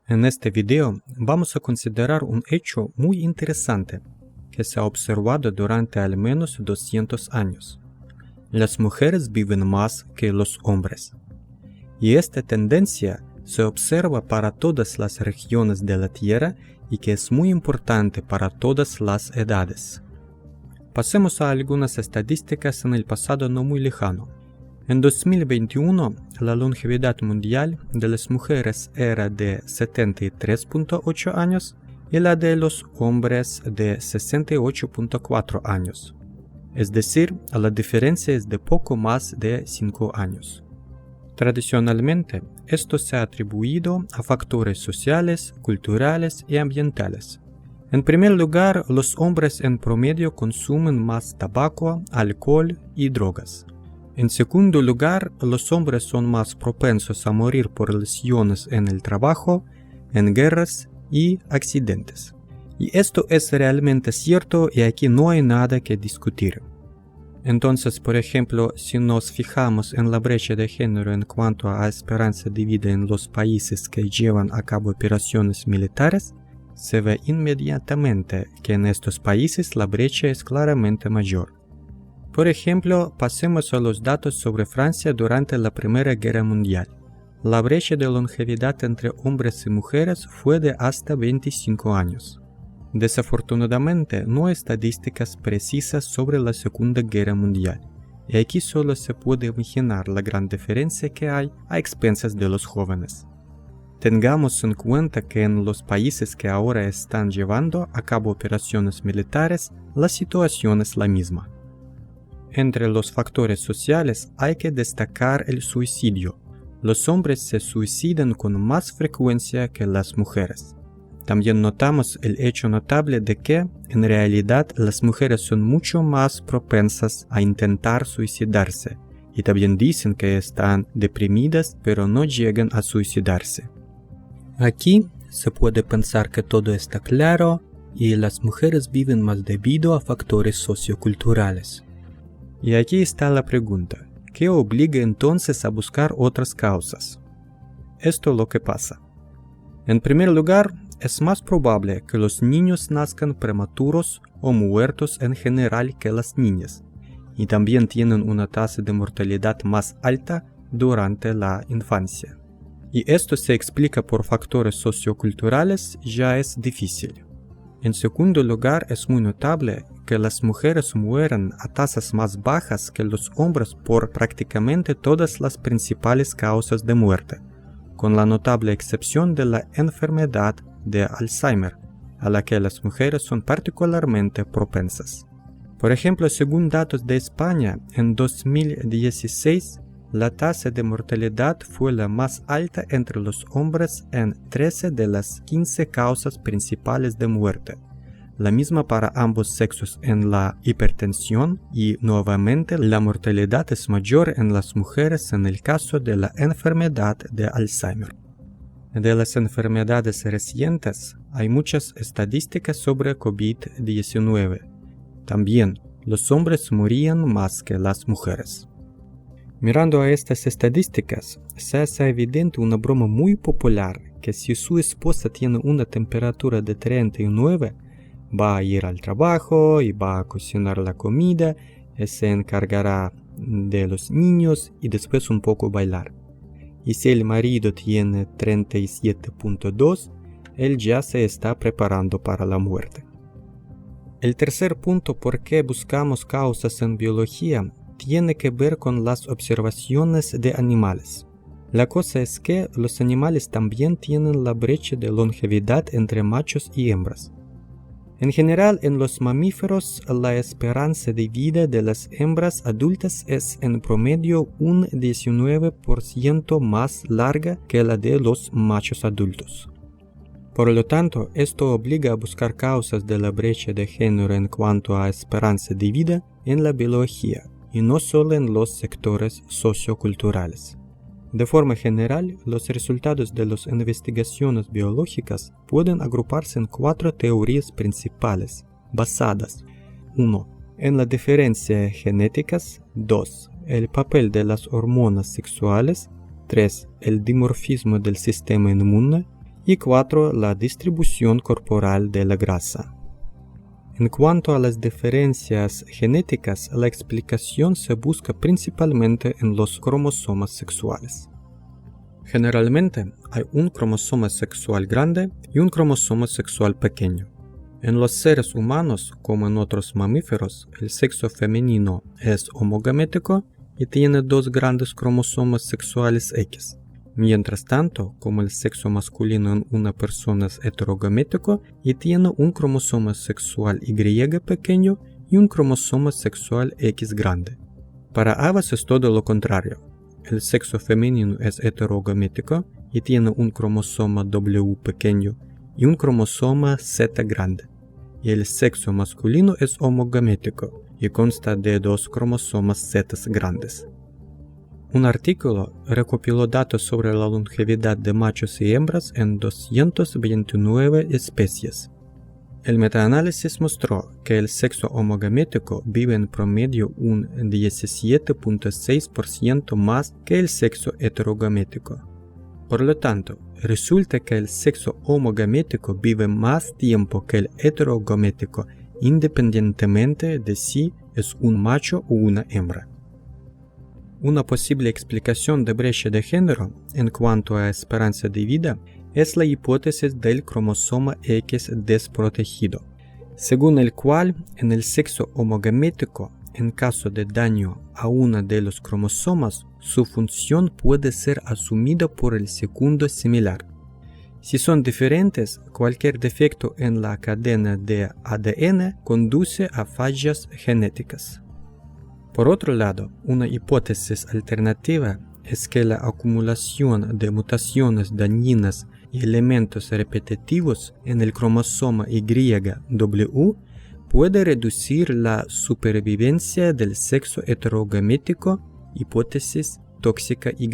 En este video vamos a considerar un hecho muy interesante que se ha observado durante al menos 200 años. Las mujeres viven más que los hombres. Y esta tendencia se observa para todas las regiones de la Tierra y que es muy importante para todas las edades. Pasemos a algunas estadísticas en el pasado no muy lejano. En 2021, la longevidad mundial de las mujeres era de 73.8 años y la de los hombres de 68.4 años. Es decir, la diferencia es de poco más de 5 años. Tradicionalmente, esto se ha atribuido a factores sociales, culturales y ambientales. En primer lugar, los hombres en promedio consumen más tabaco, alcohol y drogas. En segundo lugar, los hombres son más propensos a morir por lesiones en el trabajo, en guerras y accidentes. Y esto es realmente cierto y aquí no hay nada que discutir. Entonces, por ejemplo, si nos fijamos en la brecha de género en cuanto a esperanza de vida en los países que llevan a cabo operaciones militares, se ve inmediatamente que en estos países la brecha es claramente mayor. Por ejemplo, pasemos a los datos sobre Francia durante la Primera Guerra Mundial. La brecha de longevidad entre hombres y mujeres fue de hasta 25 años. Desafortunadamente, no hay estadísticas precisas sobre la Segunda Guerra Mundial, y aquí solo se puede imaginar la gran diferencia que hay a expensas de los jóvenes. Tengamos en cuenta que en los países que ahora están llevando a cabo operaciones militares, la situación es la misma. Entre los factores sociales hay que destacar el suicidio. Los hombres se suicidan con más frecuencia que las mujeres. También notamos el hecho notable de que, en realidad, las mujeres son mucho más propensas a intentar suicidarse, y también dicen que están deprimidas, pero no llegan a suicidarse. Aquí se puede pensar que todo está claro y las mujeres viven más debido a factores socioculturales. Y aquí está la pregunta, ¿qué obliga entonces a buscar otras causas? Esto es lo que pasa. En primer lugar, es más probable que los niños nazcan prematuros o muertos en general que las niñas, y también tienen una tasa de mortalidad más alta durante la infancia. Y esto se explica por factores socioculturales, ya es difícil. En segundo lugar, es muy notable que las mujeres mueren a tasas más bajas que los hombres por prácticamente todas las principales causas de muerte, con la notable excepción de la enfermedad de Alzheimer, a la que las mujeres son particularmente propensas. Por ejemplo, según datos de España, en 2016, la tasa de mortalidad fue la más alta entre los hombres en 13 de las 15 causas principales de muerte, la misma para ambos sexos en la hipertensión y nuevamente la mortalidad es mayor en las mujeres en el caso de la enfermedad de Alzheimer. De las enfermedades recientes hay muchas estadísticas sobre COVID-19. También los hombres morían más que las mujeres. Mirando a estas estadísticas, se hace evidente una broma muy popular que si su esposa tiene una temperatura de 39, va a ir al trabajo y va a cocinar la comida, y se encargará de los niños y después un poco bailar. Y si el marido tiene 37.2, él ya se está preparando para la muerte. El tercer punto por qué buscamos causas en biología tiene que ver con las observaciones de animales. La cosa es que los animales también tienen la brecha de longevidad entre machos y hembras. En general, en los mamíferos, la esperanza de vida de las hembras adultas es en promedio un 19% más larga que la de los machos adultos. Por lo tanto, esto obliga a buscar causas de la brecha de género en cuanto a esperanza de vida en la biología, y no solo en los sectores socioculturales. De forma general, los resultados de las investigaciones biológicas pueden agruparse en 4 teorías principales, basadas 1. En las diferencias genéticas, 2. El papel de las hormonas sexuales, 3. El dimorfismo del sistema inmune Y 4. La distribución corporal de la grasa. En cuanto a las diferencias genéticas, la explicación se busca principalmente en los cromosomas sexuales. Generalmente hay un cromosoma sexual grande y un cromosoma sexual pequeño. En los seres humanos, como en otros mamíferos, el sexo femenino es homogamético y tiene 2 grandes cromosomas sexuales X. Mientras tanto, como el sexo masculino en una persona es heterogamético y tiene un cromosoma sexual Y pequeño y un cromosoma sexual X grande. Para aves es todo lo contrario. El sexo femenino es heterogamético y tiene un cromosoma W pequeño y un cromosoma Z grande. Y el sexo masculino es homogamético y consta de 2 cromosomas Z grandes. Un artículo recopiló datos sobre la longevidad de machos y hembras en 229 especies. El metaanálisis mostró que el sexo homogamético vive en promedio un 17.6% más que el sexo heterogamético. Por lo tanto, resulta que el sexo homogamético vive más tiempo que el heterogamético, independientemente de si es un macho o una hembra. Una posible explicación de brecha de género en cuanto a esperanza de vida es la hipótesis del cromosoma X desprotegido, según el cual en el sexo homogamético, en caso de daño a uno de los cromosomas, su función puede ser asumida por el segundo similar. Si son diferentes, cualquier defecto en la cadena de ADN conduce a fallas genéticas. Por otro lado, una hipótesis alternativa es que la acumulación de mutaciones dañinas y elementos repetitivos en el cromosoma YW puede reducir la supervivencia del sexo heterogamético, hipótesis tóxica Y.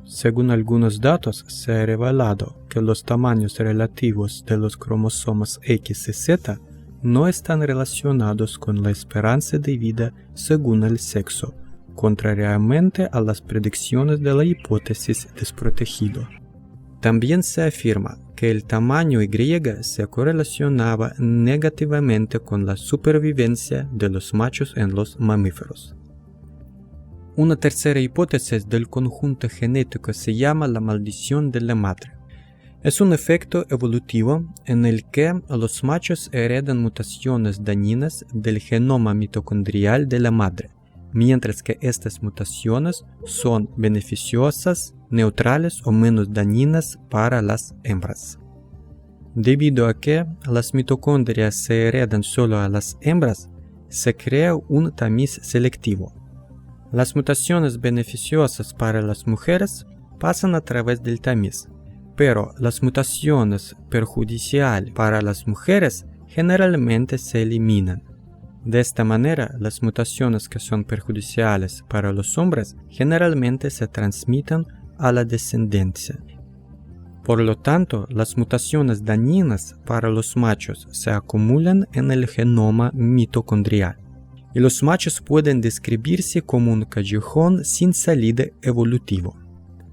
Según algunos datos, se ha revelado que los tamaños relativos de los cromosomas X y Z no están relacionados con la esperanza de vida según el sexo, contrariamente a las predicciones de la hipótesis desprotegido. También se afirma que el tamaño Y se correlacionaba negativamente con la supervivencia de los machos en los mamíferos. Una tercera hipótesis del conjunto genético se llama la maldición de la madre. Es un efecto evolutivo en el que los machos heredan mutaciones dañinas del genoma mitocondrial de la madre, mientras que estas mutaciones son beneficiosas, neutrales o menos dañinas para las hembras. Debido a que las mitocondrias se heredan solo a las hembras, se crea un tamiz selectivo. Las mutaciones beneficiosas para las mujeres pasan a través del tamiz, pero las mutaciones perjudiciales para las mujeres generalmente se eliminan. De esta manera, las mutaciones que son perjudiciales para los hombres generalmente se transmiten a la descendencia. Por lo tanto, las mutaciones dañinas para los machos se acumulan en el genoma mitocondrial, y los machos pueden describirse como un callejón sin salida evolutivo.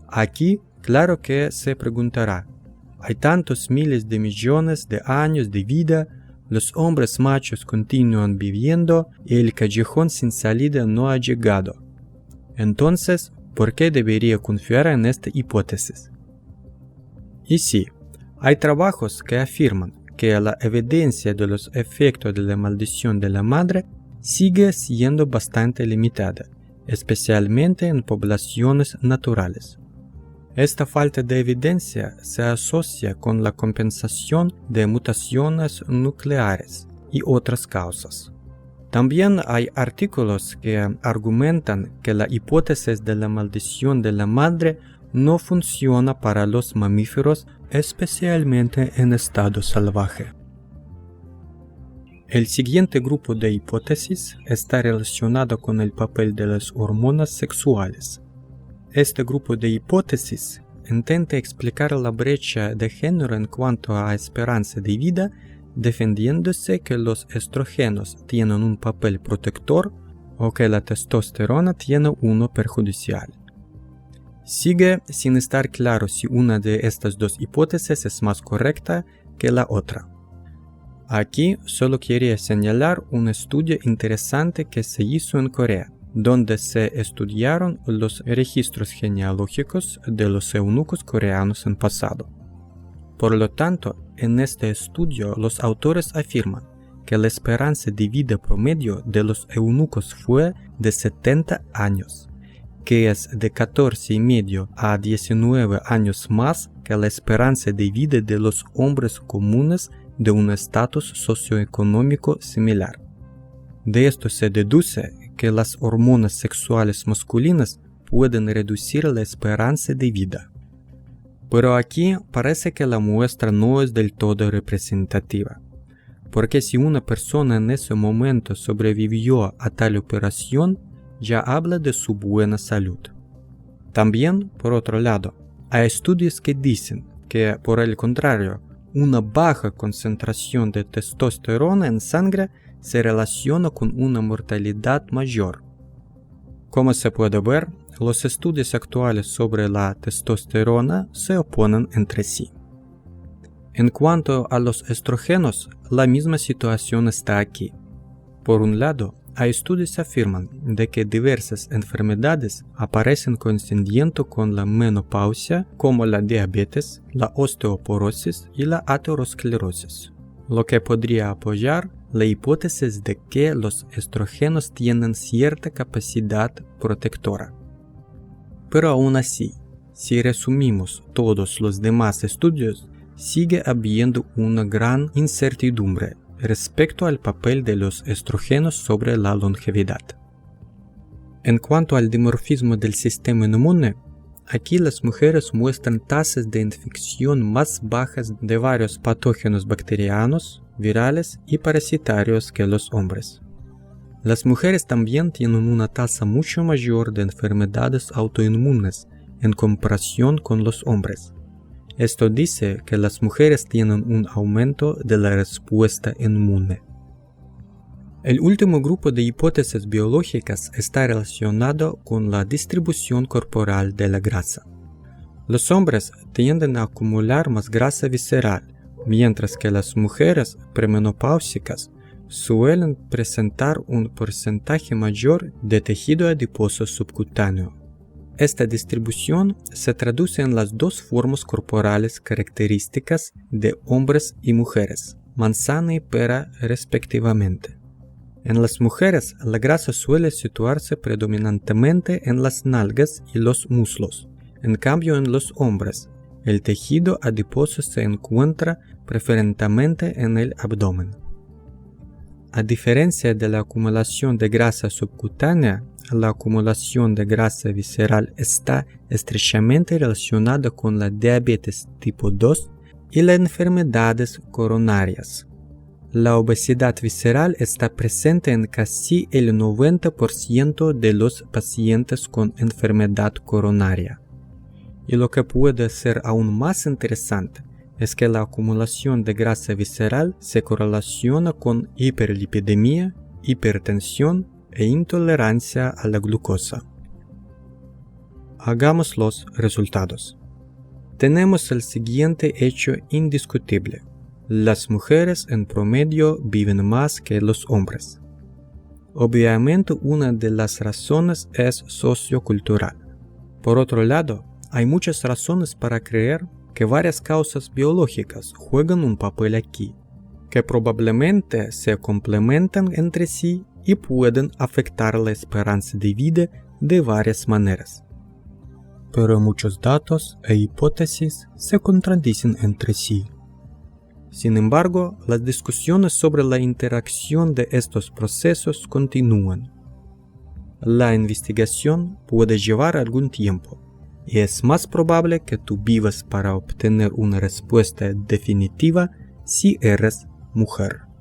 Aquí, claro que se preguntará, hay tantos miles de millones de años de vida, los hombres machos continúan viviendo y el callejón sin salida no ha llegado. Entonces, ¿por qué debería confiar en esta hipótesis? Y sí, hay trabajos que afirman que la evidencia de los efectos de la maldición de la madre sigue siendo bastante limitada, especialmente en poblaciones naturales. Esta falta de evidencia se asocia con la compensación de mutaciones nucleares y otras causas. También hay artículos que argumentan que la hipótesis de la maldición de la madre no funciona para los mamíferos, especialmente en estado salvaje. El siguiente grupo de hipótesis está relacionado con el papel de las hormonas sexuales. Este grupo de hipótesis intenta explicar la brecha de género en cuanto a esperanza de vida, defendiéndose que los estrógenos tienen un papel protector o que la testosterona tiene uno perjudicial. Sigue sin estar claro si una de estas dos hipótesis es más correcta que la otra. Aquí solo quería señalar un estudio interesante que se hizo en Corea, donde se estudiaron los registros genealógicos de los eunucos coreanos en pasado. Por lo tanto, en este estudio los autores afirman que la esperanza de vida promedio de los eunucos fue de 70 años, que es de 14,5 a 19 años más que la esperanza de vida de los hombres comunes de un estatus socioeconómico similar. De esto se deduce que las hormonas sexuales masculinas pueden reducir la esperanza de vida. Pero aquí parece que la muestra no es del todo representativa, porque si una persona en ese momento sobrevivió a tal operación, ya habla de su buena salud. También, por otro lado, hay estudios que dicen que, por el contrario, una baja concentración de testosterona en sangre se relaciona con una mortalidad mayor. Como se puede ver, los estudios actuales sobre la testosterona se oponen entre sí. En cuanto a los estrógenos, la misma situación está aquí. Por un lado, hay estudios que afirman de que diversas enfermedades aparecen coincidiendo con la menopausia, como la diabetes, la osteoporosis y la aterosclerosis, lo que podría apoyar la hipótesis de que los estrógenos tienen cierta capacidad protectora. Pero aún así, si resumimos todos los demás estudios, sigue habiendo una gran incertidumbre respecto al papel de los estrógenos sobre la longevidad. En cuanto al dimorfismo del sistema inmune, aquí las mujeres muestran tasas de infección más bajas de varios patógenos bacterianos, virales y parasitarios que los hombres. Las mujeres también tienen una tasa mucho mayor de enfermedades autoinmunes en comparación con los hombres. Esto dice que las mujeres tienen un aumento de la respuesta inmune. El último grupo de hipótesis biológicas está relacionado con la distribución corporal de la grasa. Los hombres tienden a acumular más grasa visceral, mientras que las mujeres premenopáusicas suelen presentar un porcentaje mayor de tejido adiposo subcutáneo. Esta distribución se traduce en las dos formas corporales características de hombres y mujeres, manzana y pera respectivamente. En las mujeres, la grasa suele situarse predominantemente en las nalgas y los muslos. En cambio, en los hombres, el tejido adiposo se encuentra preferentemente en el abdomen. A diferencia de la acumulación de grasa subcutánea, la acumulación de grasa visceral está estrechamente relacionada con la diabetes tipo 2 y las enfermedades coronarias. La obesidad visceral está presente en casi el 90% de los pacientes con enfermedad coronaria. Y lo que puede ser aún más interesante es que la acumulación de grasa visceral se correlaciona con hiperlipidemia, hipertensión e intolerancia a la glucosa. Hagamos los resultados. Tenemos el siguiente hecho indiscutible. Las mujeres en promedio viven más que los hombres. Obviamente una de las razones es sociocultural. Por otro lado, hay muchas razones para creer que varias causas biológicas juegan un papel aquí, que probablemente se complementan entre sí y pueden afectar la esperanza de vida de varias maneras. Pero muchos datos e hipótesis se contradicen entre sí. Sin embargo, las discusiones sobre la interacción de estos procesos continúan. La investigación puede llevar algún tiempo, y es más probable que tú vivas para obtener una respuesta definitiva si eres mujer.